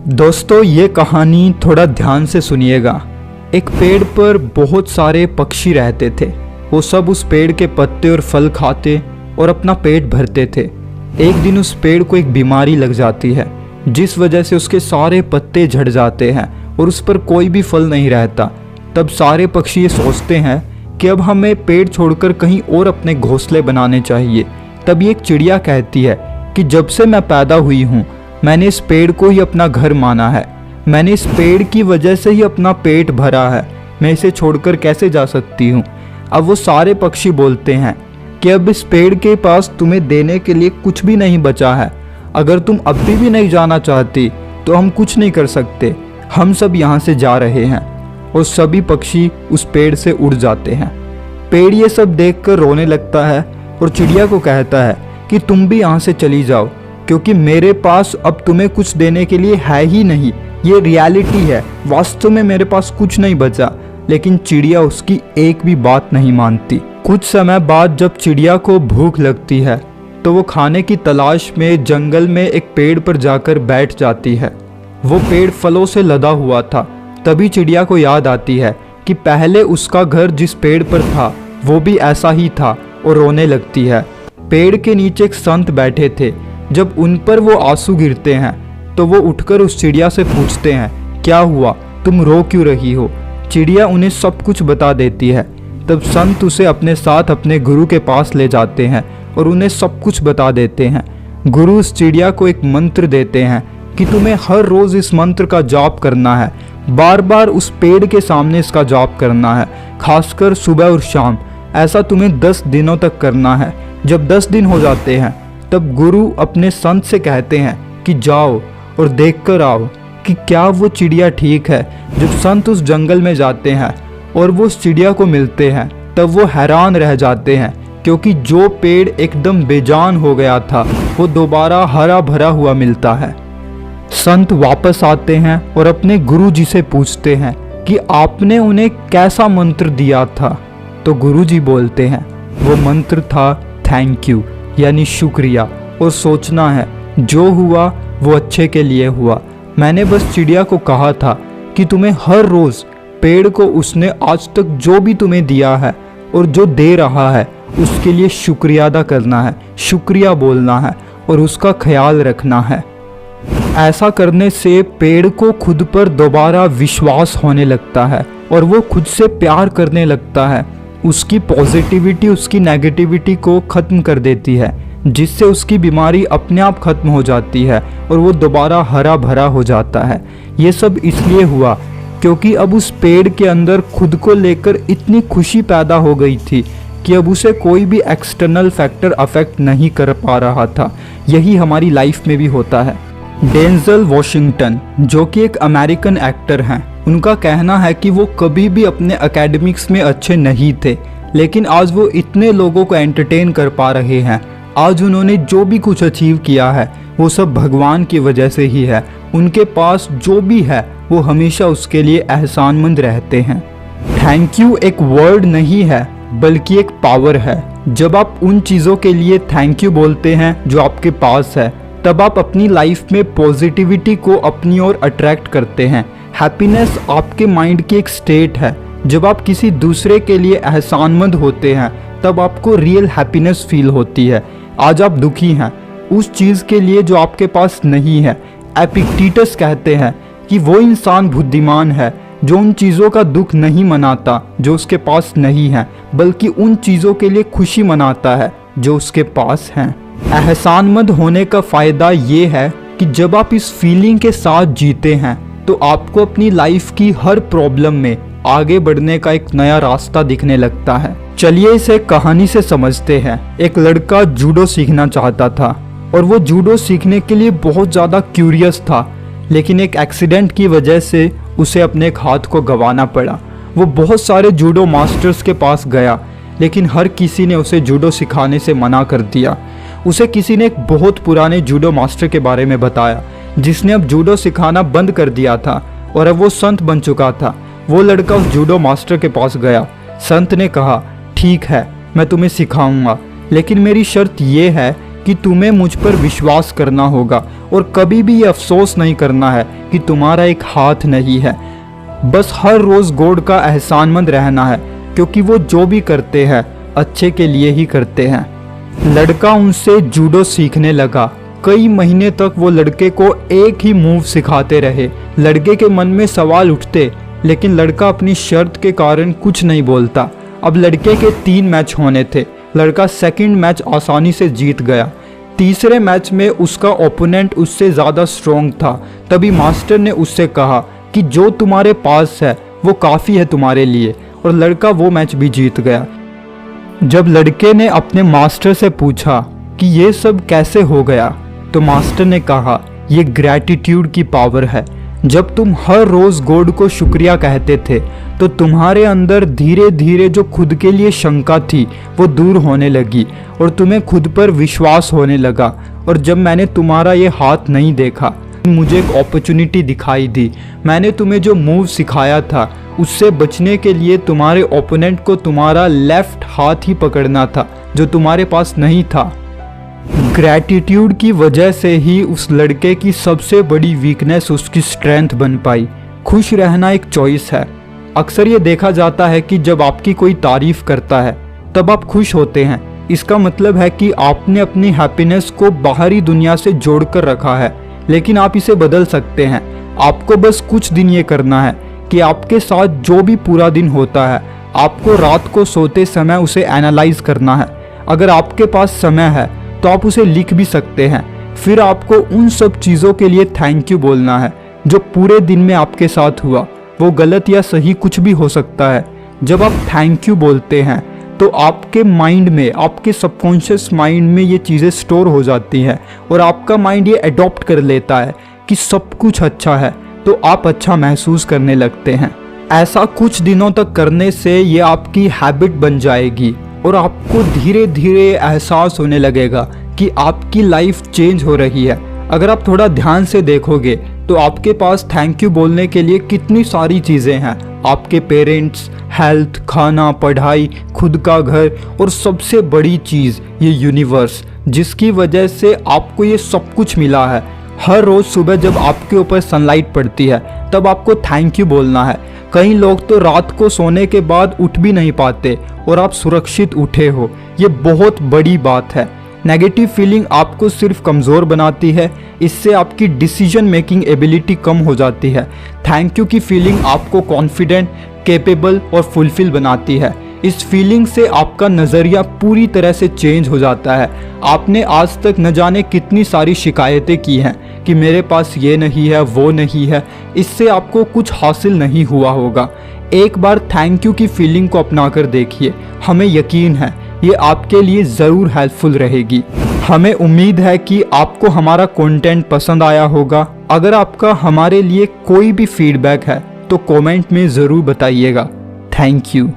दोस्तों ये कहानी थोड़ा ध्यान से सुनिएगा। एक पेड़ पर बहुत सारे पक्षी रहते थे। वो सब उस पेड़ के पत्ते और फल खाते और अपना पेट भरते थे। एक दिन उस पेड़ को एक बीमारी लग जाती है, जिस वजह से उसके सारे पत्ते झड़ जाते हैं और उस पर कोई भी फल नहीं रहता। तब सारे पक्षी ये सोचते हैं कि अब हमें पेड़ छोड़कर कहीं और अपने घोंसले बनाने चाहिए। तभी एक चिड़िया कहती है कि जब से मैं पैदा हुई हूँ मैंने इस पेड़ को ही अपना घर माना है। मैंने इस पेड़ की वजह से ही अपना पेट भरा है। मैं इसे छोड़कर कैसे जा सकती हूँ। अब वो सारे पक्षी बोलते हैं कि अब इस पेड़ के पास तुम्हें देने के लिए कुछ भी नहीं बचा है। अगर तुम अभी भी नहीं जाना चाहती तो हम कुछ नहीं कर सकते। हम सब यहाँ से जा रहे हैं। और सभी पक्षी उस पेड़ से उड़ जाते हैं। पेड़ ये सब देखकर रोने लगता है और चिड़िया को कहता है कि तुम भी यहाँ से चली जाओ, क्योंकि मेरे पास अब तुम्हें कुछ देने के लिए है ही नहीं। ये रियलिटी है, वास्तव में मेरे पास कुछ नहीं बचा। लेकिन चिड़िया उसकी एक भी बात नहीं मानती। कुछ समय बाद जब चिड़िया को भूख लगती है तो वो खाने की तलाश में जंगल में एक पेड़ पर जाकर बैठ जाती है। वो पेड़ फलों से लदा हुआ था। तभी चिड़िया को याद आती है कि पहले उसका घर जिस पेड़ पर था वो भी ऐसा ही था और रोने लगती है। पेड़ के नीचे एक संत बैठे थे। जब उन पर वो आंसू गिरते हैं तो वो उठकर उस चिड़िया से पूछते हैं, क्या हुआ, तुम रो क्यों रही हो। चिड़िया उन्हें सब कुछ बता देती है। तब संत उसे अपने साथ अपने गुरु के पास ले जाते हैं और उन्हें सब कुछ बता देते हैं। गुरु उस चिड़िया को एक मंत्र देते हैं कि तुम्हें हर रोज इस मंत्र का जाप करना है। बार बार उस पेड़ के सामने इसका जाप करना है, खासकर सुबह और शाम। ऐसा तुम्हें 10 दिनों तक करना है। जब 10 दिन हो जाते हैं तब गुरु अपने संत से कहते हैं कि जाओ और देख कर आओ कि क्या वो चिड़िया ठीक है। जब संत उस जंगल में जाते हैं और वो उस चिड़िया को मिलते हैं तब वो हैरान रह जाते हैं, क्योंकि जो पेड़ एकदम बेजान हो गया था वो दोबारा हरा भरा हुआ मिलता है। संत वापस आते हैं और अपने गुरु जी से पूछते हैं कि आपने उन्हें कैसा मंत्र दिया था। तो गुरु जी बोलते हैं वो मंत्र था थैंक यू, यानी शुक्रिया, और सोचना है जो हुआ वो अच्छे के लिए हुआ। मैंने बस चिड़िया को कहा था कि तुम्हें हर रोज पेड़ को उसने आज तक जो भी तुम्हें दिया है और जो दे रहा है उसके लिए शुक्रिया अदा करना है, शुक्रिया बोलना है और उसका ख्याल रखना है। ऐसा करने से पेड़ को खुद पर दोबारा विश्वास होने लगता है और वो खुद से प्यार करने लगता है। उसकी पॉजिटिविटी उसकी नेगेटिविटी को ख़त्म कर देती है, जिससे उसकी बीमारी अपने आप ख़त्म हो जाती है और वो दोबारा हरा भरा हो जाता है। ये सब इसलिए हुआ क्योंकि अब उस पेड़ के अंदर खुद को लेकर इतनी खुशी पैदा हो गई थी कि अब उसे कोई भी एक्सटर्नल फैक्टर अफेक्ट नहीं कर पा रहा था। यही हमारी लाइफ में भी होता है। डेंजल वॉशिंगटन, जो कि एक अमेरिकन एक्टर हैं, उनका कहना है कि वो कभी भी अपने एकेडमिक्स में अच्छे नहीं थे, लेकिन आज वो इतने लोगों को एंटरटेन कर पा रहे हैं। आज उन्होंने जो भी कुछ अचीव किया है वो सब भगवान की वजह से ही है। उनके पास जो भी है वो हमेशा उसके लिए एहसानमंद रहते हैं। थैंक यू एक वर्ड नहीं है बल्कि एक पावर है। जब आप उन चीज़ों के लिए थैंक यू बोलते हैं जो आपके पास है, तब आप अपनी लाइफ में पॉजिटिविटी को अपनी ओर अट्रैक्ट करते हैं। हैप्पीनेस आपके माइंड की एक स्टेट है। जब आप किसी दूसरे के लिए एहसानमंद होते हैं तब आपको रियल हैप्पीनेस फील होती है। आज आप दुखी हैं उस चीज़ के लिए जो आपके पास नहीं है। एपिक्टेटस कहते हैं कि वो इंसान बुद्धिमान है जो उन चीज़ों का दुख नहीं मनाता जो उसके पास नहीं है, बल्कि उन चीज़ों के लिए खुशी मनाता है जो उसके पास हैं। एहसानमंद होने का फ़ायदा ये है कि जब आप इस फीलिंग के साथ जीते हैं तो आपको अपनी लाइफ की हर प्रॉब्लम में आगे बढ़ने का एक नया रास्ता दिखने लगता है। चलिए इसे कहानी से समझते हैं। एक लड़का जूडो सीखना चाहता था और वो जूडो सीखने के लिए बहुत ज़्यादा क्यूरियस था, लेकिन एक एक्सीडेंट की वजह से उसे अपने एक हाथ को गंवाना पड़ा। वो बहुत सारे जूडो मास्टर्स के पास गया, लेकिन हर किसी ने उसे जूडो सिखाने से मना कर दिया। उसे किसी ने एक बहुत पुराने जूडो मास्टर के बारे में बताया जिसने अब जूडो सिखाना बंद कर दिया था और अब वो संत बन चुका था। वो लड़का उस जूडो मास्टर के पास गया। संत ने कहा, ठीक है मैं तुम्हें सिखाऊंगा, लेकिन मेरी शर्त ये है कि तुम्हें मुझ पर विश्वास करना होगा और कभी भी ये अफसोस नहीं करना है कि तुम्हारा एक हाथ नहीं है। बस हर रोज़ गॉड का एहसानमंद रहना है, क्योंकि वो जो भी करते हैं अच्छे के लिए ही करते हैं। लड़का उनसे जूडो सीखने लगा। कई महीने तक वो लड़के को एक ही मूव सिखाते रहे। लड़के के मन में सवाल उठते, लेकिन लड़का अपनी शर्त के कारण कुछ नहीं बोलता। अब लड़के के 3 मैच होने थे। लड़का सेकंड मैच आसानी से जीत गया। तीसरे मैच में उसका ओपोनेंट उससे ज़्यादा स्ट्रॉन्ग था। तभी मास्टर ने उससे कहा कि जो तुम्हारे पास है वो काफ़ी है तुम्हारे लिए, और लड़का वो मैच भी जीत गया। जब लड़के ने अपने मास्टर से पूछा कि ये सब कैसे हो गया, तो मास्टर ने कहा ये ग्रैटिट्यूड की पावर है। जब तुम हर रोज़ गॉड को शुक्रिया कहते थे तो तुम्हारे अंदर धीरे धीरे जो खुद के लिए शंका थी वो दूर होने लगी और तुम्हें खुद पर विश्वास होने लगा। और जब मैंने तुम्हारा ये हाथ नहीं देखा, मुझे एक अपॉर्चुनिटी दिखाई दी। मैंने तुम्हें जो मूव सिखाया था उससे बचने के लिए तुम्हारे ओपोनेंट को तुम्हारा लेफ्ट हाथ ही पकड़ना था, जो तुम्हारे पास नहीं था। ग्रैटिट्यूड की वजह से ही उस लड़के की सबसे बड़ी वीकनेस उसकी स्ट्रेंथ बन पाई। खुश रहना एक चॉइस है। अक्सर ये देखा जाता है कि जब आपकी कोई तारीफ करता है तब आप खुश होते हैं। इसका मतलब है कि आपने अपनी हैप्पीनेस को बाहरी दुनिया से जोड़कर रखा है, लेकिन आप इसे बदल सकते हैं। आपको बस कुछ दिन ये करना है कि आपके साथ जो भी पूरा दिन होता है, आपको रात को सोते समय उसे एनालाइज करना है। अगर आपके पास समय है तो आप उसे लिख भी सकते हैं। फिर आपको उन सब चीज़ों के लिए थैंक यू बोलना है जो पूरे दिन में आपके साथ हुआ। वो गलत या सही कुछ भी हो सकता है। जब आप थैंक यू बोलते हैं तो आपके माइंड में, आपके सबकॉन्शियस माइंड में ये चीज़ें स्टोर हो जाती हैं और आपका माइंड ये अडॉप्ट कर लेता है कि सब कुछ अच्छा है, तो आप अच्छा महसूस करने लगते हैं। ऐसा कुछ दिनों तक करने से ये आपकी हैबिट बन जाएगी और आपको धीरे धीरे एहसास होने लगेगा कि आपकी लाइफ चेंज हो रही है। अगर आप थोड़ा ध्यान से देखोगे तो आपके पास थैंक यू बोलने के लिए कितनी सारी चीज़ें हैं। आपके पेरेंट्स, हेल्थ, खाना, पढ़ाई, खुद का घर और सबसे बड़ी चीज़ ये यूनिवर्स, जिसकी वजह से आपको ये सब कुछ मिला है। हर रोज़ सुबह जब आपके ऊपर सनलाइट पड़ती है तब आपको थैंक यू बोलना है। कई लोग तो रात को सोने के बाद उठ भी नहीं पाते और आप सुरक्षित उठे हो, ये बहुत बड़ी बात है। नेगेटिव फीलिंग आपको सिर्फ कमज़ोर बनाती है। इससे आपकी डिसीजन मेकिंग एबिलिटी कम हो जाती है। थैंक यू की फीलिंग आपको कॉन्फिडेंट, कैपेबल और फुलफिल बनाती है। इस फीलिंग से आपका नज़रिया पूरी तरह से चेंज हो जाता है। आपने आज तक न जाने कितनी सारी शिकायतें की हैं कि मेरे पास ये नहीं है, वो नहीं है, इससे आपको कुछ हासिल नहीं हुआ होगा। एक बार थैंक यू की फीलिंग को अपना कर देखिए, हमें यकीन है ये आपके लिए ज़रूर हेल्पफुल रहेगी। हमें उम्मीद है कि आपको हमारा कंटेंट पसंद आया होगा। अगर आपका हमारे लिए कोई भी फीडबैक है तो कमेंट में ज़रूर बताइएगा। Thank you.